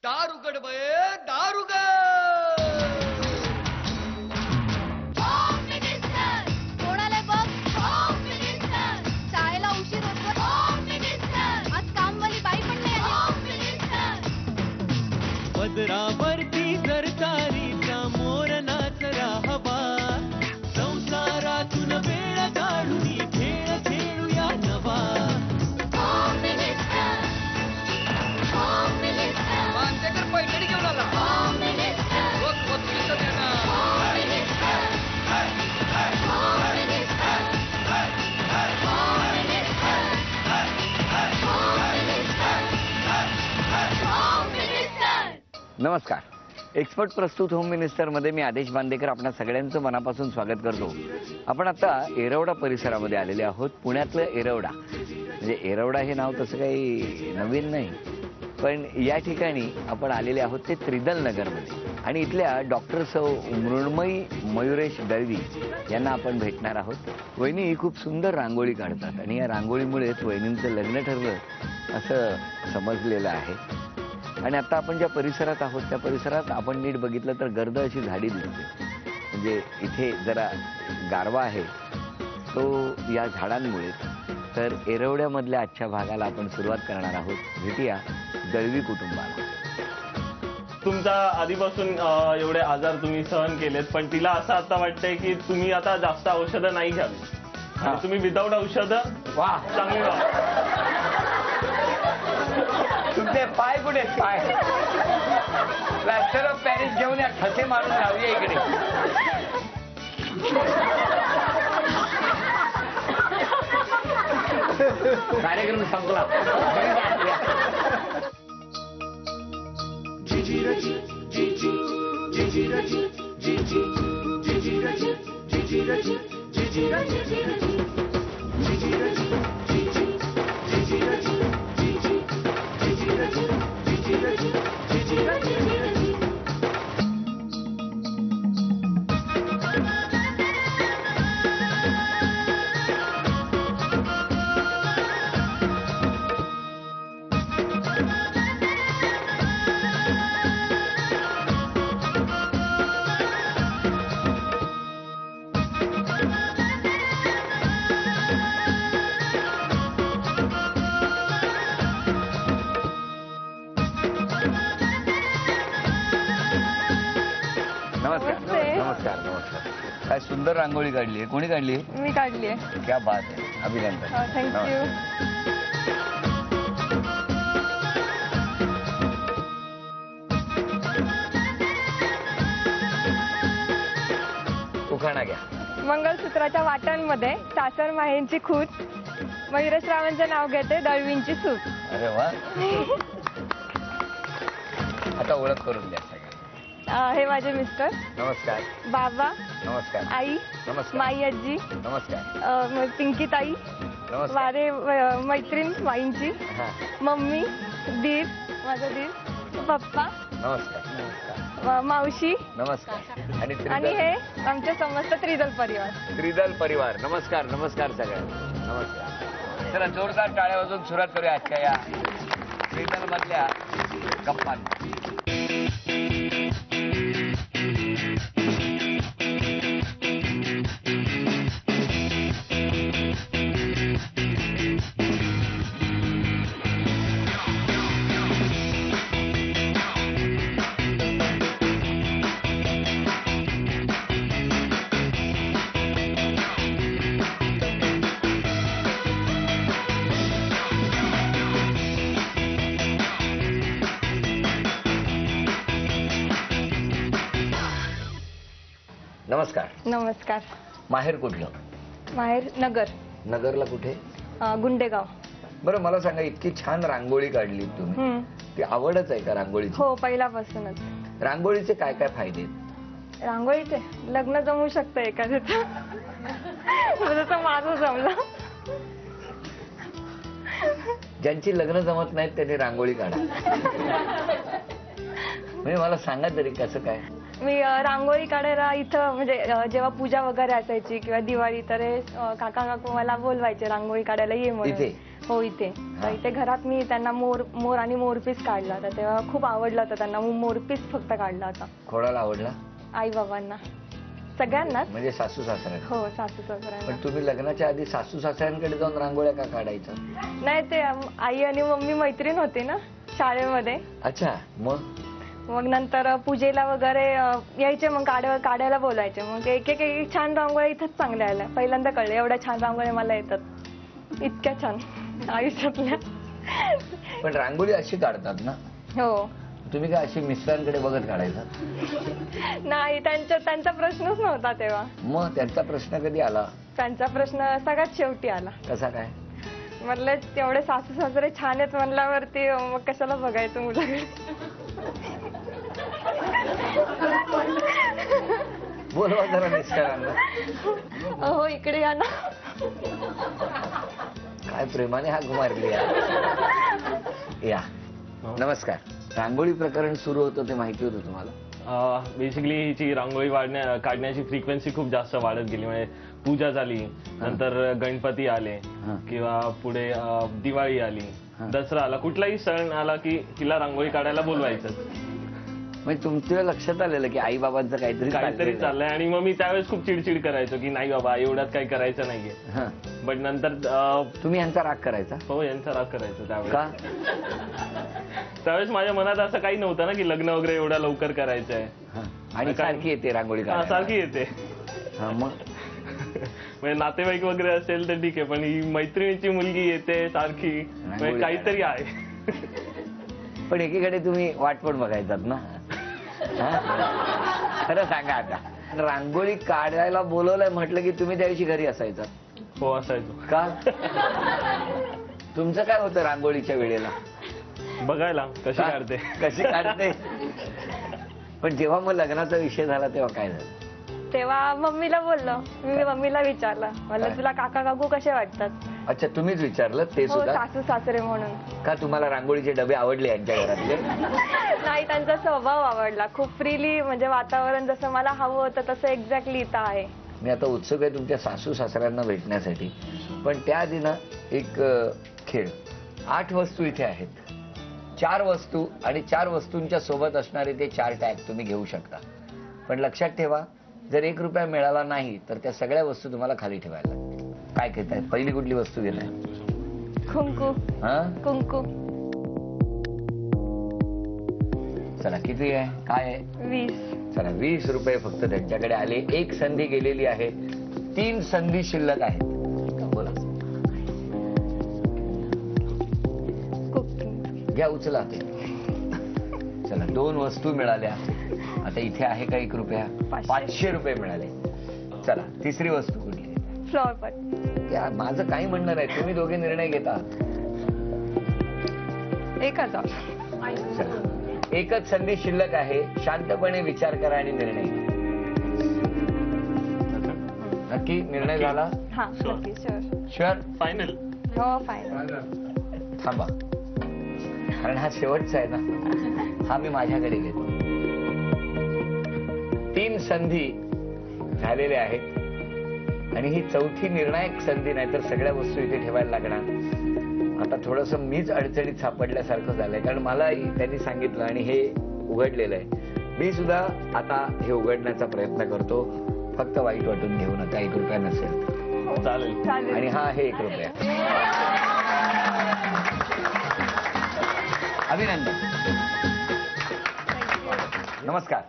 दार उघड बये, दार उघड. कोणाला बघ, शाळेला उशीर होतो. आज कामवाली बाई पण नाही आली. पदरावरती सरकारीचा मोर नाच राहावा, संसारातून वेळ काढून खेळ खेळूया नवा. मानसेकर पैठणी घेऊन आला. नमस्कार. एक्सपर्ट प्रस्तुत होम मिनिस्टर मध्ये मी आदेश बांदेकर आपल्या सगळ्यांचं मनापासून स्वागत करतो. आपण आता येरवडा परिसरामध्ये आलेले आहोत. पुण्यातलं येरवडा म्हणजे येरवडा हे नाव तसं काही नवीन नाही, पण या ठिकाणी आपण आलेले आहोत ते त्रिदल नगरमध्ये आणि इथल्या डॉक्टर सौ मृण्मयी मयुरेश दळवी यांना आपण भेटणार आहोत. वहिनी ही खूप सुंदर रांगोळी काढतात आणि या रांगोळीमुळेच वहिनींचं लग्न ठरलं असं समजलेलं आहे. आणि आता आपण ज्या परिसरात आहोत त्या परिसरात आपण नीट बघितलं तर गर्द अशी झाडी दिसते. म्हणजे इथे जरा गारवा आहे तो या झाडांमुळे. तर येरवड्यामधल्या आजच्या भागाला आपण सुरुवात करणार आहोत. भेटूया दळवी कुटुंबाला. तुमचा आधीपासून एवढे आजार तुम्ही सहन केलेत, पण तिला असं आता वाटतंय की तुम्ही आता जास्त औषधं नाही घ्यावी आणि तुम्ही विदाऊट औषधं चांगली व्हा. तुमचे पाय कुठे पाय प्लॅस्टर ऑफ पॅरिस घेऊन या ठसे मारून लावूया इकडे. कार्यक्रम संपला. नमस्कार. नमस्कार. काय सुंदर रांगोळी काढली आहे. कोणी काढली आहे? मी काढली आहे. क्या बात आहे. अभिनंदन. थँक्यू. उखाणा घ्या. मंगळसूत्राच्या वाटांमध्ये सासर माहेंची खूट, मयुरेशरावांचे नाव घेते दळवींची सूट. अरे वा. आता ओळख करून द्या. हे माझे मिस्टर. नमस्कार. बाबा. नमस्कार. आई. नमस्कार. माई आजी. नमस्कार. पिंकी ताई. नमस्कार. वारे मैत्रीण माईंची. मम्मी. दीर माझा दीर. पप्पा. नमस्कार. मावशी. नमस्कार. आणि हे आमचे समस्त त्रिदल परिवार. त्रिदल परिवार. नमस्कार. नमस्कार सगळ्यांना. नमस्कार. चला जोरदार टाळ्या वाजवून सुरुवात करूया आजच्या या त्रिदल मधल्या गप्पांना. नमस्कार. नमस्कार. माहेर कुठलं? माहेर नगर. नगरला कुठे? गुंडेगाव. बरं मला सांगा, इतकी छान रांगोळी काढली तुम्ही, ती आवडच आहे का रांगोळीची? हो, पहिल्यापासूनच. रांगोळीचे काय काय फायदे? रांगोळीचे लग्न जमू शकतं एखाद्याचं. जसं माझं जमलं. ज्यांची लग्न जमत नाहीत त्यांनी रांगोळी काढा. म्हणजे मला सांगा तरी कसं काय? मी रांगोळी काढायला इथं म्हणजे जेव्हा पूजा वगैरे असायची किंवा दिवाळी तर काका काकू मला बोलवायचे रांगोळी काढायला ये म्हणून. हो इथे तर इथे घरात मी त्यांना मोर आणि मोरपीस काढला होता तेव्हा खूप आवडला होता त्यांना मोरपीस फक्त काढला होता. कोणाला आवडला? आई बाबांना सगळ्यांनाच. म्हणजे सासू सासऱ्या? हो सासू सासऱ्यांना. पण तुम्ही लग्नाच्या आधी सासू सासऱ्यांकडे जाऊन रांगोळ्या का काढायचं? नाही ते आई आणि मम्मी मैत्रीण होती ना शाळेमध्ये. अच्छा. मग नंतर पूजेला वगैरे यायचे मग काढायला बोलायचे मग एक एक छान रांगोळ्या इथंच चांगल्या आल्या. पहिल्यांदा कळलं एवढ्या छान रांगोळ्या मला येतात इतक्या छान आयुष्यातल्या. पण रांगोळी अशी काढतात ना? हो. तुम्ही काय अशी मिस्टरांकडे बघत काढायचा? नाही त्यांचा प्रश्नच नव्हता तेव्हा. मग त्यांचा प्रश्न कधी आला? त्यांचा प्रश्न सगळ्यात शेवटी आला. कसा काय? म्हटलं तेवढे सासू सासरे छान आहेत म्हणल्यावरती मग कशाला बघायचं मुलाकडे. बोलवा जरा मिस्टरांना. हो इकडे या ना. काय प्रेमाने हाक मारली या. नमस्कार. रांगोळी प्रकरण सुरू होतं ते माहिती होतं तुम्हाला? बेसिकली हिची रांगोळी काढण्याची फ्रिक्वेन्सी खूप जास्त वाढत गेली. म्हणजे पूजा झाली, नंतर गणपती आले, किंवा पुढे दिवाळी आली, दसरा आला, कुठलाही सण आला की तिला रांगोळी काढायला बोलवायचं. म्हणजे तुमच्या लक्षात आलेलं की आई बाबांचं काहीतरी चाललंय. आणि मग मी त्यावेळेस खूप चिडचिड करायचो की नाही बाबा एवढ्यात काही करायचं नाहीये. बट नंतर तुम्ही यांचा राग करायचा? हो यांचा राग करायचो त्यावेळेस. का? त्यावेळेस माझ्या मनात असं काही नव्हतं ना की लग्न वगैरे एवढ्या लवकर करायचं आहे. आणि सारखी येते रांगोळी काढायला? सारखी येते. मग म्हणजे नातेवाईक वगैरे असेल तर ठीक आहे, पण ही मैत्रिणीची मुलगी येते सारखी, म्हणजे काहीतरी आहे. पण एकीकडे तुम्ही वाट पण बघायचात ना? खरं सांगा आता. रांगोळी काढायला बोलवलंय म्हटलं की तुम्ही त्या दिवशी घरी असायचा? हो असायचो. का? तुमचं काय होतं रांगोळीच्या वेळेला? बघायला कशी काढते. पण जेव्हा मग लग्नाचा विषय झाला तेव्हा काय झालं? तेव्हा मम्मीला बोललो. मी मम्मीला विचारलं म्हणलं तुला काका काकू कसे वाटतात? अच्छा तुम्हीच विचारलं ते हो सुद्धा? सासू सासरे म्हणून. का तुम्हाला रांगोळीचे डबे आवडले यांच्या घरातले? नाही त्यांचा स्वभाव आवडला. खूप फ्रीली म्हणजे वातावरण जसं मला हवं होतं तसं एक्झॅक्टली इथं आहे. मी आता उत्सुक आहे तुमच्या सासू सासऱ्यांना भेटण्यासाठी. पण त्याआधी ना एक खेळ. 8 वस्तू इथे आहेत. 4 वस्तू आणि 4 वस्तूंच्या सोबत असणारे ते 4 टॅग तुम्ही घेऊ शकता. पण लक्षात ठेवा जर 1 रुपया मिळाला नाही तर त्या सगळ्या वस्तू तुम्हाला खाली ठेवायला लागतील. काय घेताय? पहिली कुठली वस्तू घेताय? कुंकू. कुंकू. चला किती आहे? काय आहे? 20. चला 20 रुपये फक्त त्यांच्याकडे आले. 1 संधी गेलेली आहे. 3 संधी शिल्लक आहेत. बोला. घ्या उचला ते. चला 2 वस्तू मिळाल्या. आता इथे आहे का 1 रुपया? 500 रुपये मिळाले. चला तिसरी वस्तू कुठली? Flower pot. माझं काही म्हणणं नाही, तुम्ही दोघे निर्णय घेता. 1000. चला 1च संधी शिल्लक आहे. शांतपणे विचार करा आणि निर्णय घ्या. नक्की निर्णय झाला? हा नक्की. शुअर? फायनल? हो फायनल. थांबा कारण हा शेवटचा आहे ना. हा मी माझ्याकडे घेतो. 3 संधी झालेल्या आहेत आणि ही 4थी निर्णायक संधी नाही तर सगळ्या वस्तू इथे ठेवायला लागणार. आता थोडस मीच अडचणीत सापडल्यासारखं झालंय कारण मला त्यांनी सांगितलं आणि हे उघडलेलं आहे. मी सुद्धा आता हे उघडण्याचा प्रयत्न करतो. फक्त वाईट वाटून घेऊ नका. 1 रुपया नसेल चालेल. आणि हा आहे 1 रुपया. अभिनंदन. नमस्कार.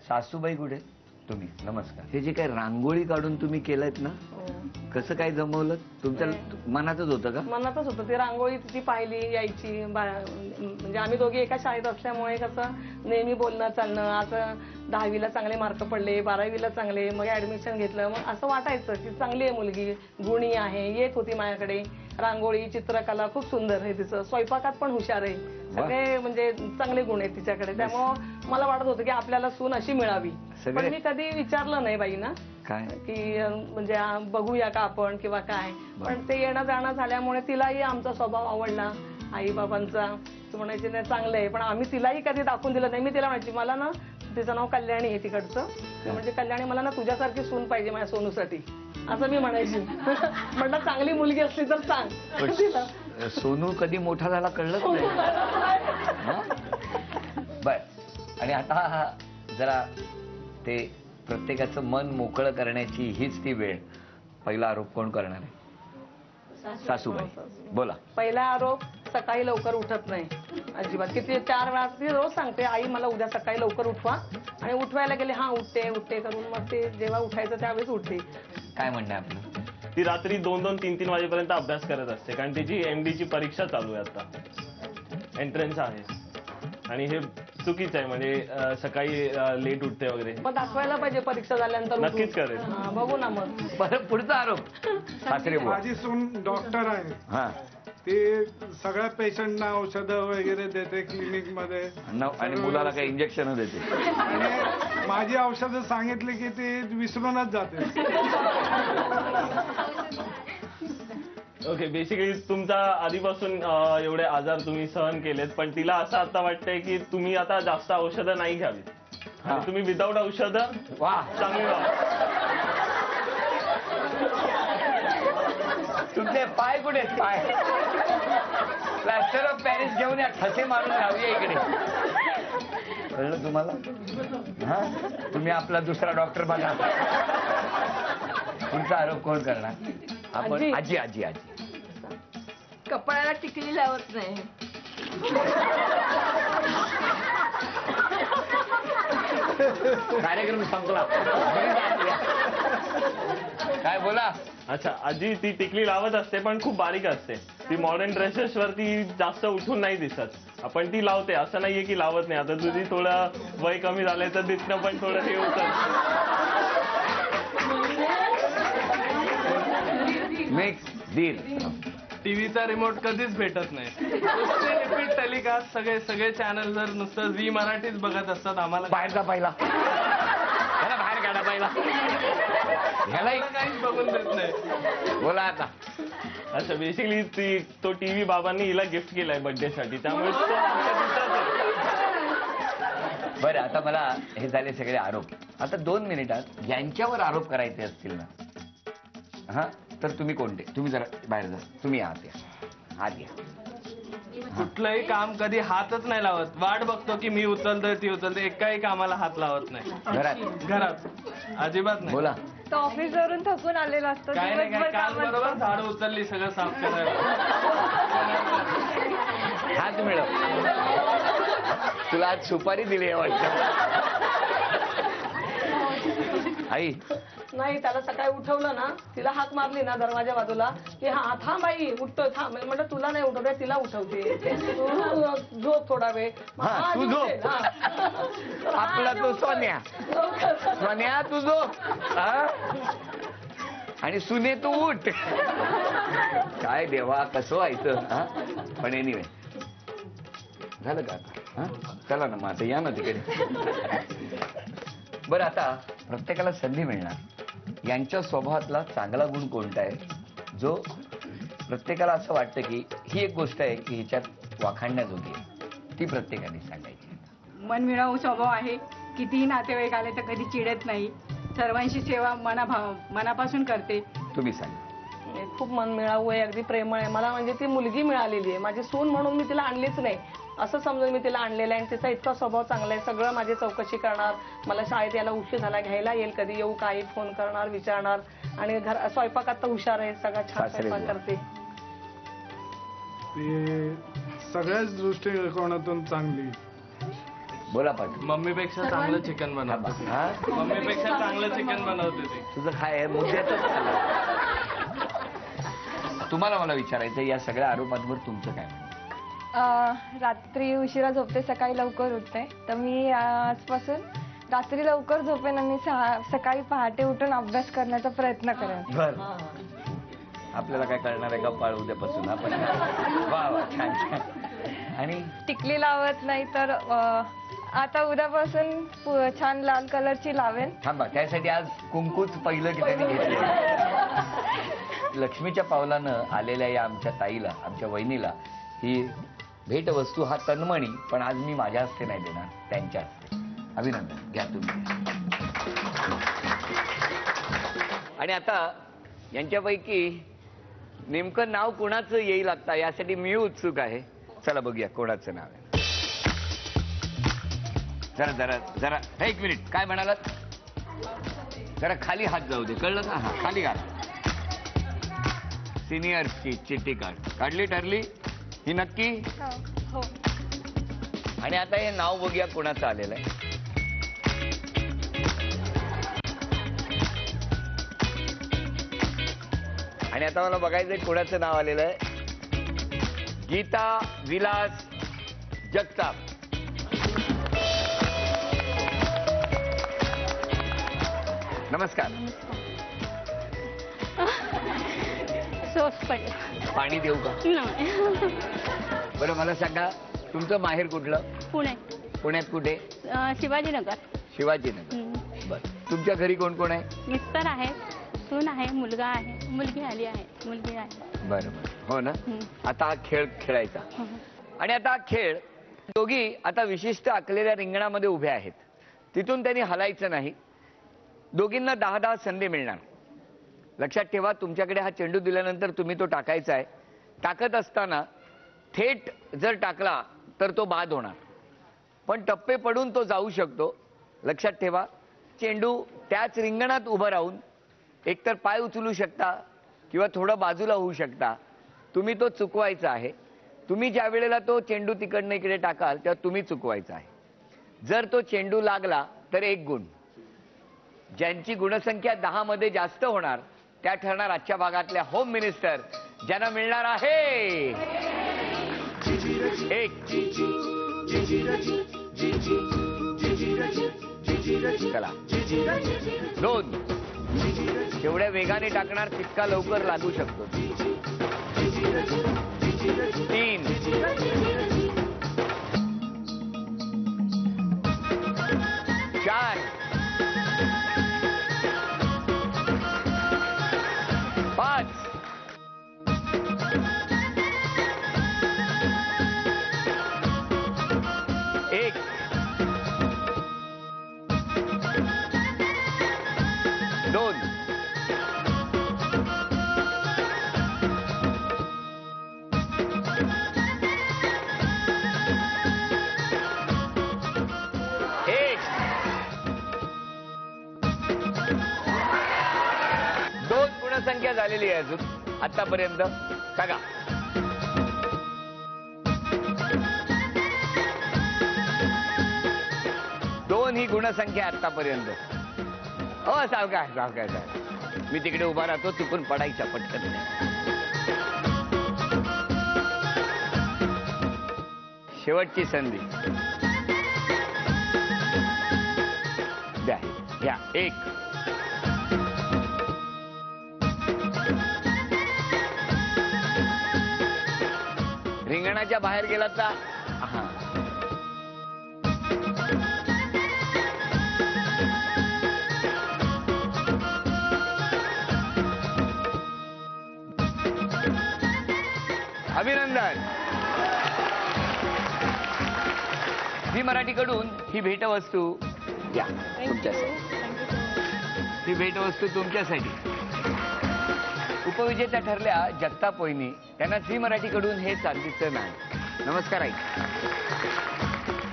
सासूबाई कुठे? तुम्ही. नमस्कार. हे जे काही रांगोळी काढून तुम्ही केलंत ना कसं काय जमवलं? तुमच्या मनातच होतं का? मनातच होतं. ती रांगोळी ती पाहिली यायची. म्हणजे आम्ही दोघी एका शाळेत असल्यामुळे कसं नेहमी बोलणं चालणं. असं 10वीला चांगले मार्क पडले, 12वीला चांगले, मग ऍडमिशन घेतलं. मग असं वाटायचं की चांगली आहे मुलगी, गुणी आहे. येत होती माझ्याकडे रांगोळी, चित्रकला खूप सुंदर आहे तिचं. स्वयंपाकात पण हुशार आहे. सगळे म्हणजे चांगले गुण आहेत तिच्याकडे. त्यामुळं मला वाटत होतं की आपल्याला सून अशी मिळावी. पण मी कधी विचारलं नाही बाईंना काय की म्हणजे बघूया का आपण किंवा काय. पण ते येणं जाणं झाल्यामुळे तिलाही आमचा स्वभाव आवडला आई बाबांचा. तू म्हणायची नाही चांगलं आहे. पण आम्ही तिलाही कधी दाखवून दिलं नाही. मी तिला म्हणायची मला ना तिचं नाव कल्याणी आहे तिकडचं. ती म्हणजे कल्याणी मला ना तुझ्यासारखी सून पाहिजे माझ्या सोनूसाठी असं मी म्हणायची. म्हटलं चांगली मुलगी असली तर सांग तिला. सोनू कधी मोठा झाला कळलंच नाही. बर, आणि आता जरा ते प्रत्येकाचं मन मोकळं करण्याची हीच ती वेळ. पहिला आरोप कोण करणार आहे? सासूबाई, बोला. पहिला आरोप, सकाळी लवकर उठत नाही अजिबात. किती 4 वेळा ती रोज सांगते, आई मला उद्या सकाळी लवकर उठवा. आणि उठवायला गेले, हा उठते उठते करून मग ते जेव्हा उठायचं त्यावेळेस उठते. काय म्हणणं आहे आपलं? ती रात्री 2-2, 3-3 वाजेपर्यंत अभ्यास करत असते, कारण तिची MD ची परीक्षा चालू आहे आता, एंट्रन्स आहे. आणि हे चुकीचं आहे, म्हणजे सकाळी लेट उठते वगैरे. पण दाखवायला पाहिजे परीक्षा झाल्यानंतर उठून. नक्कीच करेल. हा, बघू ना मग. बरं, पुढचा आरोप सासरे बोला. माझी सून डॉक्टर आहे. हा, ती सगळ्या पेशंटना औषधं वगैरे देते क्लिनिक मध्ये. आणि मुलाला काही इंजेक्शन देते. आणि माझी औषधं सांगितली की ती विसरूनच जाते. ओके, बेसिकली तुमचा आधीपासून एवढे आजार तुम्ही सहन केलेत, पण तिला असं आता वाटतंय की तुम्ही आता जास्त औषधं नाही घ्यावी आणि तुम्ही विदाऊट औषधं चांगली राहा. तुमचे पाय कुठे आहेत? पाय प्लॅस्टर ऑफ पॅरिस घेऊन या, ठसे मारून राहूया इकडे. कळलं तुम्हाला? हा, तुम्ही आपला दुसरा डॉक्टर बघा. तुमचा आरोप कोण करणार? आपण. आजी आजी आजी कपाळाला टिकली लावत नाही. कार्यक्रम संपला. काय बोला? अच्छा, आजी ती टिकली लावत असते पण खूप बारीक असते. ती मॉडर्न ड्रेसेस वरती जास्त उठून नाही दिसत. आपण ती लावते, असं नाहीये की लावत नाही. आता तुझी थोडं वय कमी झालंय तर दिसणं पण थोडं हे होतं. Next deal. टीव्हीचा रिमोट कधीच भेटत नाही. नुसते रिपीट टेलिकास्ट, सगळे चॅनल जर नुसतं झी मराठीच बघत असतात. आम्हाला बाहेरचा पहिला ह्याला बाहेर काढा पहिला. ह्यालाही काहीच बघून देत नाही. बोला आता. अच्छा, बेसिकली तो टीव्ही बाबांनी हिला गिफ्ट केलाय बर्थडे साठी, त्यामुळे तो आमच्या दिवसात आहे. बरं, आता मला हे झाले सगळे आरोप. आता 2 मिनिटात यांच्यावर आरोप करायचे असतील ना, हा, तर तुम्ही कोणते? तुम्ही जरा बाहेर जा. तुम्ही आत या, आत या. कुठलंही काम कधी हातच नाही लावत. वाट बघतो की मी उचलतोय ती उचलते. एकाही कामाला हात लावत नाही. घरात अजिबात नाही. बोला. तो ऑफिसवरून थकून आलेला असतो, काय नाही, दिवसभर काल काम बरोबर असतं. झाड उचलली सगळं साफ करायला. हात मिळव. तुला आज सुपारी दिली आहे वाटतं. आई, नाही, त्याला सकाळी उठवलं ना, तिला हाक मारली ना दरवाजा बाजूला की हा थांब बाई, उठतोय थांब. म्हटलं तुला नाही उठवते, तिला उठवते. तू झोप थोडा वेळ. हा, तू झोप. आपला तो सोन्या. सोन्या तू झोप. हा? आणि सुने तू उठ. काय देवा, कसं व्हायचं. हा, पण एनिवे झालं का आता? हा, चला ना मग आता या ना तिकडे. बरं, आता प्रत्येकाला संधी मिळणार. यांच्या स्वभावातला चांगला गुण कोणता आहे जो प्रत्येकाला असं वाटतं की ही एक गोष्ट आहे की हिच्यात वाखाणण्याजोगी आहे, ती प्रत्येकाने सांगायची. मनमिळावू स्वभाव आहे. कितीही नातेवाईक आले तर कधी चिडत नाही. सर्वांची सेवा मनापासून करते. तुम्ही सांगा. खूप मनमिळावू आहे, अगदी प्रेमळ आहे. मला म्हणजे ती मुलगी मिळालेली आहे. माझी सून म्हणून मी तिला आणलीच नाही, असं समजून मी तिला आणलेलं आहे. आणि तिचा इतका स्वभाव चांगला आहे. सगळं माझी चौकशी करणार. मला शाळेत यायला उशीर झाला, घ्यायला येईल, कधी येऊ, काही फोन करणार, विचारणार. आणि स्वयंपाकात तर हुशार आहे, सगळा छान स्वयंपाक करते. ती सगळ्याच दृष्टिकोनातून चांगली. बोला पाटील. मम्मीपेक्षा चांगलं चिकन बनवते. हा, मम्मीपेक्षा चांगलं चिकन बनवते ती. तुझं काय आहे मुद्द्यातच. तुम्हाला मला विचारायचं, या सगळ्या आरोपांवर तुमचं काय? रात्री उशिरा झोपते, सकाळी लवकर उठते. तर मी आजपासून रात्री लवकर झोपेन आणि सकाळी पहाटे उठून अभ्यास करण्याचा प्रयत्न करेन. बरं, आपल्याला काय कळणार आहे का पाळ उद्यापासून आपण. वा वा, छान छान. आणि टिकली लावत नाही तर आता उद्यापासून छान लाल कलरची लावेन. थांबा, त्यासाठी आज कुंकूच पहिलं की त्यांनी घेतलं. लक्ष्मीच्या पावलानं आलेल्या या आमच्या ताईला, आमच्या वहिनीला ही भेटवस्तू, हा तन्मणी, पण आज मी माझ्या हस्ते नाही देणार, त्यांच्या हस्ते. अभिनंदन, घ्या तुम्ही. आणि आता यांच्यापैकी नेमकं नाव कोणाचं येईल आता यासाठी मी उत्सुक आहे. चला बघूया कोणाचं नाव आहे. जरा जरा जरा एक मिनिट, काय म्हणालात? जरा खाली हात जाऊ दे, कळलं ना? हा, खाली घाल. सिनियरची चिठ्ठी काढली, ठरली ही नक्की? हो. आणि आता हे नाव बघूया कोणाचं आलेलं आहे. आणि आता मला बघायचंय कोणाचं नाव आलेलं आहे. गीता विलास जगताप. नमस्कार. पाणी देऊ का? बरं मला सांगा, तुमचं माहेर कुठलं? पुणे. पुण्यात कुठे? शिवाजीनगर. शिवाजीनगर. बरं. तुमच्या घरी कोण कोण आहे? मिस्टर आहे, सून आहे, मुलगा आहे, मुलगी आली आहे, मुलगी आहे. बरं बरं. हो ना. आता हा खेळ खेळायचा. आणि आता हा खेळ, दोघी आता विशिष्ट आखलेल्या रिंगणामध्ये उभ्या आहेत. तिथून त्यांनी हलायचं नाही. दोघींना 10-10 संधी मिळणार. लक्षात ठेवा, तुमच्याकडे हा चेंडू दिल्यानंतर तुम्ही तो टाकायचा आहे. टाकत असताना थेट जर टाकला तर तो बाद होणार, पण टप्पे पडून तो जाऊ शकतो. लक्षात ठेवा, चेंडू त्याच रिंगणात उभं राहून एकतर पाय उचलू शकता किंवा थोडं बाजूला होऊ शकता. तुम्ही तो चुकवायचा आहे. तुम्ही ज्या वेळेला तो चेंडू तिकडनं इकडे टाकाल तेव्हा तुम्ही चुकवायचा आहे. जर तो चेंडू लागला तर 1 गुण. ज्यांची गुणसंख्या 10 मध्ये जास्त होणार त्या ठरणार आजच्या भागातल्या होम मिनिस्टर, ज्यांना मिळणार आहे 1. चला 2. जेवढ्या वेगाने टाकणार तितका लवकर लागू शकतो. 3. 4. 5. 1. 2. 1. 2 गुणसंख्या झालेली आहे अजून आतापर्यंत. सांगा. 2 ही गुणसंख्या आतापर्यंत. हो, सावकाश सावकाश. मी तिकडे उभा राहतो, चुकून पडायचा पटकन. शेवटची संधी द्या. घ्या. 1. रिंगणाच्या बाहेर गेला तर हा. अभिनंदन. झी मराठीकडून ही भेटवस्तू या तुमच्यासाठी. ही भेटवस्तू तुमच्यासाठी. उपविजेत्या ठरल्या जगताप वहिनी, त्यांना झी मराठीकडून हे चांदीचं नाण. नमस्कार आई.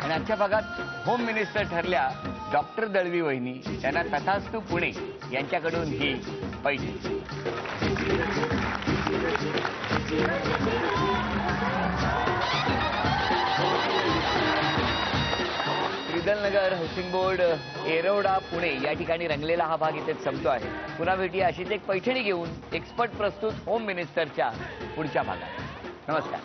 आणि आजच्या भागात होम मिनिस्टर ठरल्या डॉक्टर दळवी वहिनी, त्यांना तथास्तू पुणे यांच्याकडून ही पैठणी. श्रीधरनगर हाऊसिंग बोर्ड येरवडा पुणे या ठिकाणी रंगलेला हा भाग इथेच संपतो आहे. पुन्हा भेटूया अशीच एक पैठणी घेऊन एक्सपर्ट प्रस्तुत होम मिनिस्टरच्या पुढच्या भागात. नमस्कार.